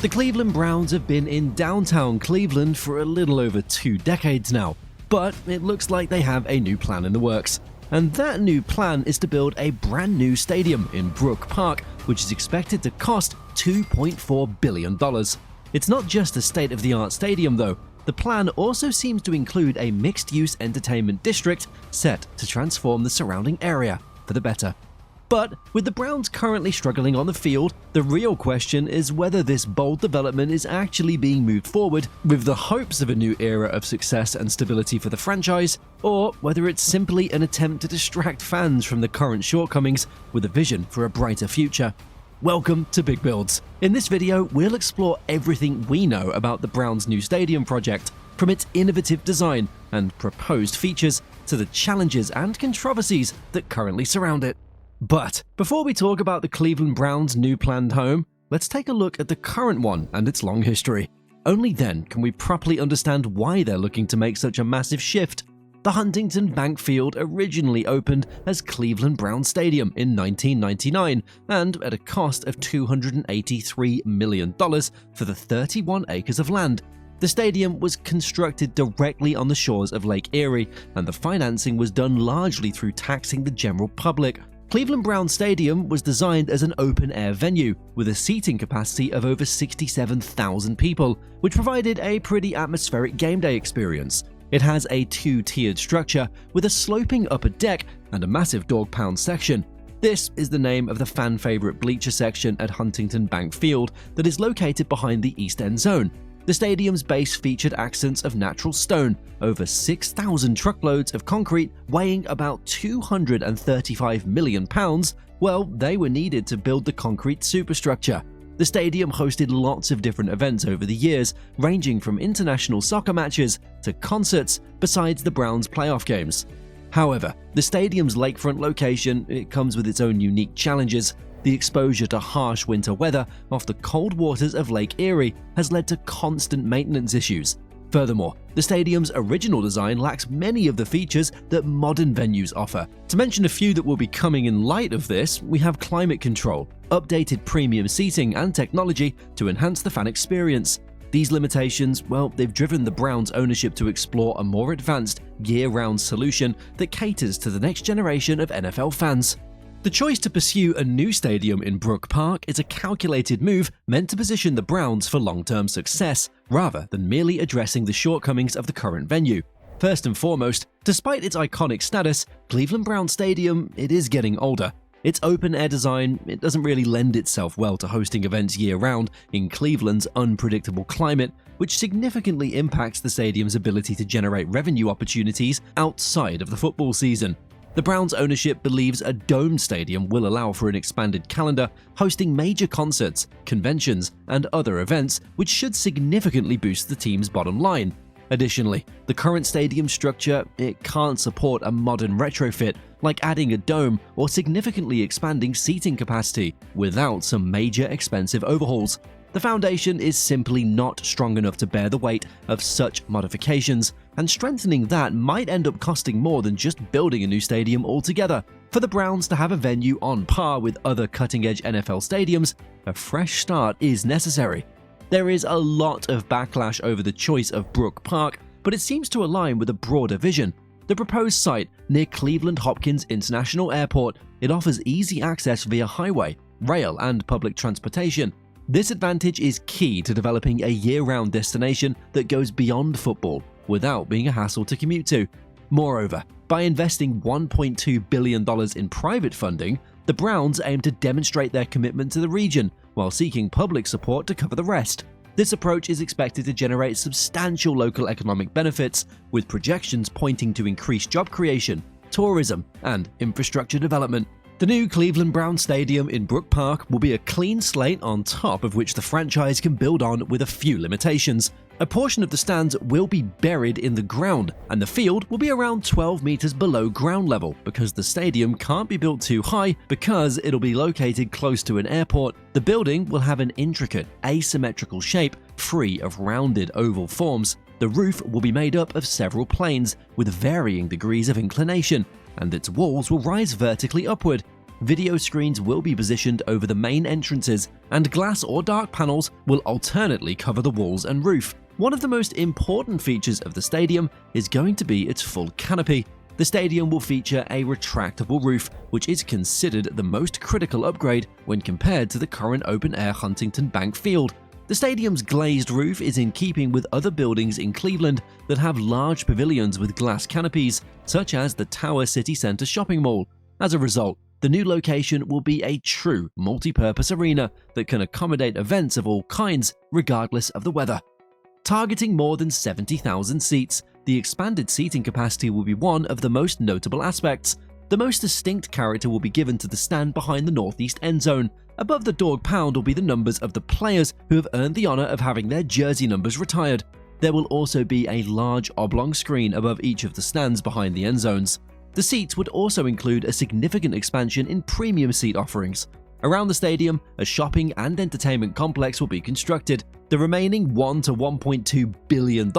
The Cleveland Browns have been in downtown Cleveland for a little over 2 decades now, but it looks like they have a new plan in the works. And that new plan is to build a brand new stadium in Brook Park, which is expected to cost $2.4 billion. It's not just a state-of-the-art stadium though. The plan also seems to include a mixed-use entertainment district set to transform the surrounding area for the better. But with the Browns currently struggling on the field, the real question is whether this bold development is actually being moved forward with the hopes of a new era of success and stability for the franchise, or whether it's simply an attempt to distract fans from the current shortcomings with a vision for a brighter future. Welcome to Big Builds. In this video, we'll explore everything we know about the Browns' new stadium project, from its innovative design and proposed features to the challenges and controversies that currently surround it. But before we talk about the Cleveland Browns' new planned home, let's take a look at the current one and its long history. Only then can we properly understand why they're looking to make such a massive shift. The Huntington Bank Field originally opened as Cleveland Browns Stadium in 1999 and at a cost of $283 million for the 31 acres of land. The stadium was constructed directly on the shores of Lake Erie, and the financing was done largely through taxing the general public. Cleveland Browns Stadium was designed as an open-air venue with a seating capacity of over 67,000 people, which provided a pretty atmospheric game day experience. It has a 2-tiered structure with a sloping upper deck and a massive dog pound section. This is the name of the fan-favorite bleacher section at Huntington Bank Field that is located behind the East End Zone. The stadium's base featured accents of natural stone, over 6,000 truckloads of concrete weighing about 235 million pounds. Well, they were needed to build the concrete superstructure. The stadium hosted lots of different events over the years, ranging from international soccer matches to concerts, besides the Browns' playoff games. However, the stadium's lakefront location, it comes with its own unique challenges. The exposure to harsh winter weather off the cold waters of Lake Erie has led to constant maintenance issues. Furthermore, the stadium's original design lacks many of the features that modern venues offer. To mention a few that will be coming in light of this, we have climate control, updated premium seating and technology to enhance the fan experience. These limitations, well, they've driven the Browns' ownership to explore a more advanced, year-round solution that caters to the next generation of NFL fans. The choice to pursue a new stadium in Brook Park is a calculated move meant to position the Browns for long-term success, rather than merely addressing the shortcomings of the current venue. First and foremost, despite its iconic status, Cleveland Browns Stadium, it is getting older. Its open-air design, it doesn't really lend itself well to hosting events year-round in Cleveland's unpredictable climate, which significantly impacts the stadium's ability to generate revenue opportunities outside of the football season. The Browns' ownership believes a domed stadium will allow for an expanded calendar, hosting major concerts, conventions, and other events, which should significantly boost the team's bottom line. Additionally, the current stadium structure, it can't support a modern retrofit, like adding a dome or significantly expanding seating capacity, without some major expensive overhauls. The foundation is simply not strong enough to bear the weight of such modifications, and strengthening that might end up costing more than just building a new stadium altogether. For the Browns to have a venue on par with other cutting-edge NFL stadiums, a fresh start is necessary. There is a lot of backlash over the choice of Brook Park, but it seems to align with a broader vision. The proposed site, near Cleveland Hopkins International Airport, it offers easy access via highway, rail, and public transportation. This advantage is key to developing a year-round destination that goes beyond football without being a hassle to commute to. Moreover, by investing $1.2 billion in private funding, the Browns aim to demonstrate their commitment to the region while seeking public support to cover the rest. This approach is expected to generate substantial local economic benefits, with projections pointing to increased job creation, tourism, and infrastructure development. The new Cleveland Browns Stadium in Brook Park will be a clean slate on top of which the franchise can build on with a few limitations. A portion of the stands will be buried in the ground, and the field will be around 12 meters below ground level because the stadium can't be built too high because it'll be located close to an airport. The building will have an intricate, asymmetrical shape free of rounded oval forms. The roof will be made up of several planes with varying degrees of inclination, and its walls will rise vertically upward. video screens will be positioned over the main entrances, and glass or dark panels will alternately cover the walls and roof. One of the most important features of the stadium is going to be its full canopy. The stadium will feature a retractable roof, which is considered the most critical upgrade when compared to the current open-air Huntington Bank Field. The stadium's glazed roof is in keeping with other buildings in Cleveland that have large pavilions with glass canopies, such as the Tower City Center shopping mall. As a result, the new location will be a true multi-purpose arena that can accommodate events of all kinds, regardless of the weather. Targeting more than 70,000 seats, the expanded seating capacity will be one of the most notable aspects. The most distinct character will be given to the stand behind the northeast end zone. Above the dog pound will be the numbers of the players who have earned the honor of having their jersey numbers retired. There will also be a large oblong screen above each of the stands behind the end zones. The seats would also include a significant expansion in premium seat offerings. Around the stadium, a shopping and entertainment complex will be constructed. The remaining $1 to $1.2 billion,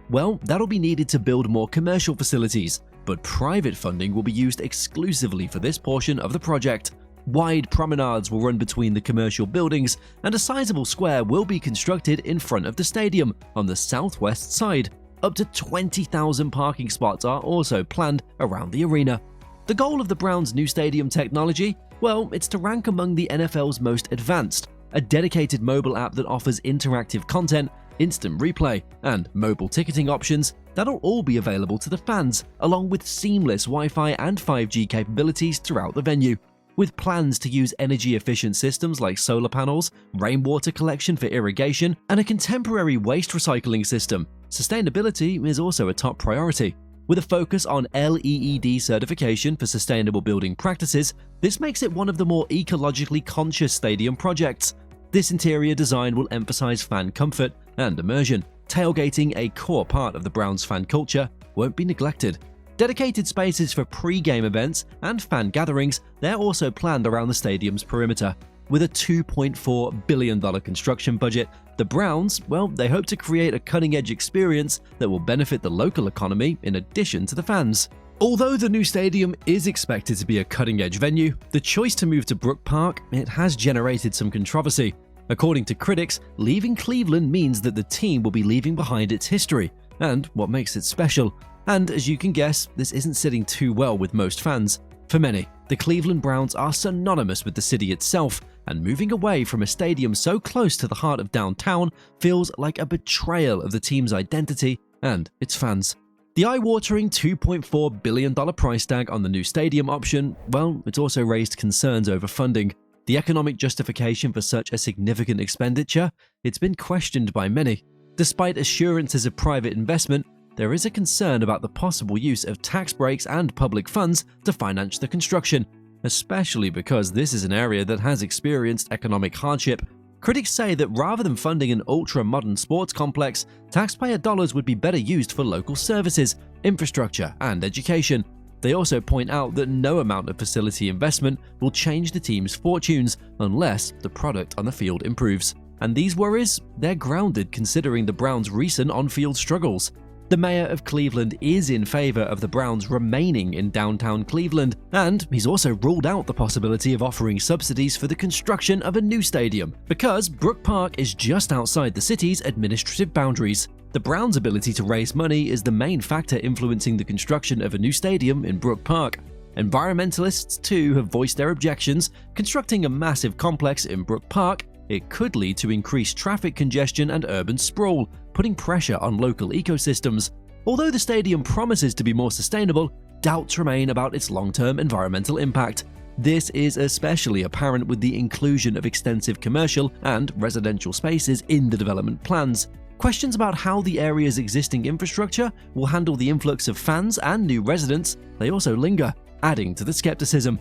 well, that'll be needed to build more commercial facilities, but private funding will be used exclusively for this portion of the project. Wide promenades will run between the commercial buildings, and a sizable square will be constructed in front of the stadium on the southwest side. Up to 20,000 parking spots are also planned around the arena. The goal of the Browns' new stadium technology? Well, it's to rank among the NFL's most advanced. A dedicated mobile app that offers interactive content, instant replay, and mobile ticketing options that'll all be available to the fans, along with seamless Wi-Fi and 5G capabilities throughout the venue. With plans to use energy-efficient systems like solar panels, rainwater collection for irrigation, and a contemporary waste recycling system, sustainability is also a top priority. With a focus on LEED certification for sustainable building practices, this makes it one of the more ecologically conscious stadium projects. This interior design will emphasize fan comfort and immersion. Tailgating, a core part of the Browns fan culture, won't be neglected. Dedicated spaces for pre-game events and fan gatherings, they're also planned around the stadium's perimeter. With a $2.4 billion construction budget, the Browns, well, they hope to create a cutting-edge experience that will benefit the local economy in addition to the fans. Although the new stadium is expected to be a cutting-edge venue, the choice to move to Brook Park, it has generated some controversy. According to critics, leaving Cleveland means that the team will be leaving behind its history and what makes it special. And as you can guess, this isn't sitting too well with most fans. For many, the Cleveland Browns are synonymous with the city itself, and moving away from a stadium so close to the heart of downtown feels like a betrayal of the team's identity and its fans. The eye-watering $2.4 billion price tag on the new stadium option, well, it's also raised concerns over funding. The economic justification for such a significant expenditure, it's been questioned by many. Despite assurances of private investment, there is a concern about the possible use of tax breaks and public funds to finance the construction, especially because this is an area that has experienced economic hardship. Critics say that rather than funding an ultra-modern sports complex, taxpayer dollars would be better used for local services, infrastructure, and education. They also point out that no amount of facility investment will change the team's fortunes unless the product on the field improves. And these worries, they're grounded considering the Browns' recent on-field struggles. The mayor of Cleveland is in favor of the Browns remaining in downtown Cleveland, and he's also ruled out the possibility of offering subsidies for the construction of a new stadium, because Brook Park is just outside the city's administrative boundaries. The Browns' ability to raise money is the main factor influencing the construction of a new stadium in Brook Park. Environmentalists, too, have voiced their objections. Constructing a massive complex in Brook Park, it could lead to increased traffic congestion and urban sprawl, putting pressure on local ecosystems. Although the stadium promises to be more sustainable, doubts remain about its long-term environmental impact. This is especially apparent with the inclusion of extensive commercial and residential spaces in the development plans. Questions about how the area's existing infrastructure will handle the influx of fans and new residents, they also linger, adding to the skepticism.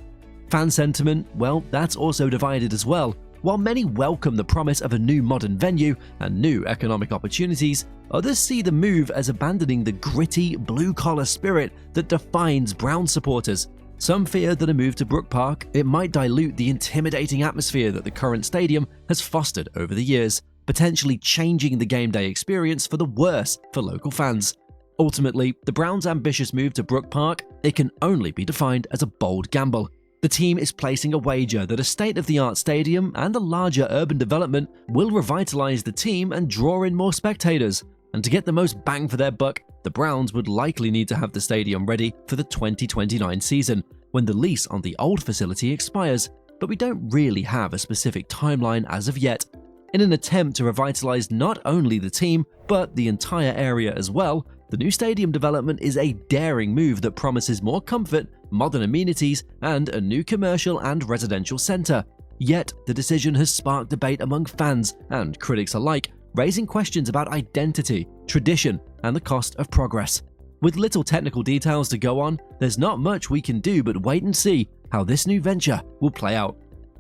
Fan sentiment, well, that's also divided as well. While many welcome the promise of a new modern venue and new economic opportunities, others see the move as abandoning the gritty, blue-collar spirit that defines Browns supporters. Some fear that a move to Brook Park, it might dilute the intimidating atmosphere that the current stadium has fostered over the years, potentially changing the game day experience for the worse for local fans. Ultimately, the Browns' ambitious move to Brook Park, it can only be defined as a bold gamble. The team is placing a wager that a state-of-the-art stadium and a larger urban development will revitalize the team and draw in more spectators. And to get the most bang for their buck, the Browns would likely need to have the stadium ready for the 2029 season, when the lease on the old facility expires, but we don't really have a specific timeline as of yet. In an attempt to revitalize not only the team, but the entire area as well, the new stadium development is a daring move that promises more comfort, modern amenities, and a new commercial and residential center. Yet, the decision has sparked debate among fans and critics alike, raising questions about identity, tradition, and the cost of progress. With little technical details to go on, there's not much we can do but wait and see how this new venture will play out.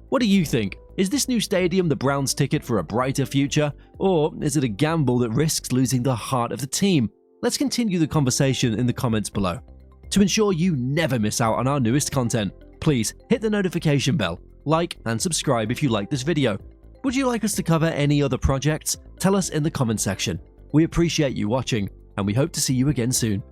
What do you think? Is this new stadium the Browns' ticket for a brighter future, or is it a gamble that risks losing the heart of the team? Let's continue the conversation in the comments below. To ensure you never miss out on our newest content, please hit the notification bell, like and subscribe if you like this video. Would you like us to cover any other projects? Tell us in the comment section. We appreciate you watching, and we hope to see you again soon.